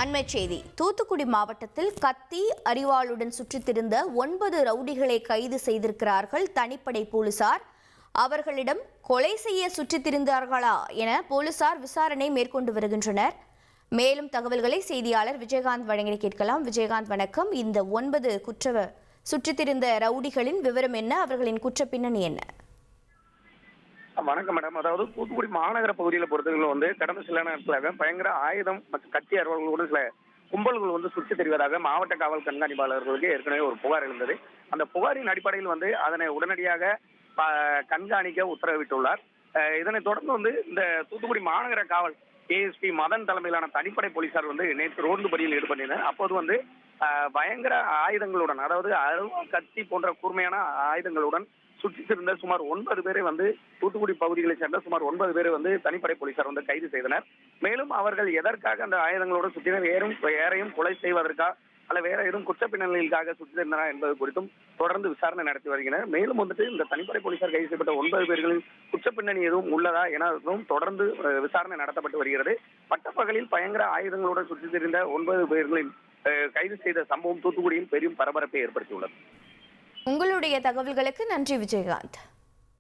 அண்மைச் செய்தி. தூத்துக்குடி மாவட்டத்தில் கத்தி அரிவாளுடன் சுற்றித் திரிந்த 9 ரவுடிகளை கைது செய்திருக்கிறார்கள் தனிப்படை போலீசார். அவர்களிடம் கொலை செய்ய சுற்றித் திரிந்தார்களா என போலீசார் விசாரணை மேற்கொண்டு வருகின்றனர். மேலும் தகவல்களை செய்தியாளர் விஜயகாந்த் வழங்கி கேட்கலாம். விஜயகாந்த், வணக்கம். இந்த 9 சுற்றித் திரிந்த ரவுடிகளின் விவரம் என்ன? அவர்களின் குற்ற பின்னணி என்ன? வணக்கம் மேடம். அதாவது தூத்துக்குடி மாநகர பகுதியில் பொறுத்தவரை கடந்த சில நாட்களாக பயங்கர ஆயுதம் மற்றும் கத்தி அறுவல்களோடு சில கும்பல்கள் சுற்றி தெரிவதாக மாவட்ட காவல் கண்காணிப்பாளர்களுக்கு ஏற்கனவே ஒரு புகார் எழுந்தது. அந்த புகாரின் அடிப்படையில் அதனை உடனடியாக கண்காணிக்க உத்தரவிட்டுள்ளார். இதனைத் தொடர்ந்து இந்த தூத்துக்குடி மாநகர காவல் ASP மதன் தலைமையிலான தனிப்படை போலீசார் நேற்று ரோந்து பணியில் ஈடுபட்டனர். அப்போது பயங்கர ஆயுதங்களுடன், அதாவது கத்தி போன்ற கூர்மையான ஆயுதங்களுடன் சுற்றி திரிந்த சுமார் 9 பேரை தூத்துக்குடி பகுதிகளைச் சேர்ந்த சுமார் 9 பேரை தனிப்படை போலீசார் கைது செய்தனர். மேலும் அவர்கள் எதற்காக அந்த ஆயுதங்களோடு சுற்றினர், யாரையும் கொலை செய்வதற்கா அல்ல வேற ஏதும் குற்ற பின்னணிகளுக்காக சுற்றி திரிந்தனா என்பது குறித்தும் தொடர்ந்து விசாரணை நடத்தி வருகின்றனர். மேலும் இந்த தனிப்படை போலீசார் கைது செய்யப்பட்ட 9 பேர்களின் குற்ற பின்னணி எதுவும் உள்ளதா எனவும் தொடர்ந்து விசாரணை நடத்தப்பட்டு வருகிறது. பட்டப்பகலில் பயங்கர ஆயுதங்களுடன் சுற்றி திரிந்த 9 பேர்களின் கைது செய்த சம்பவம் தூத்துக்குடியில் பெரும் பரபரப்பை ஏற்படுத்தியுள்ளது. உங்களுடைய தகவல்களுக்கு நன்றி விஜயகாந்த்.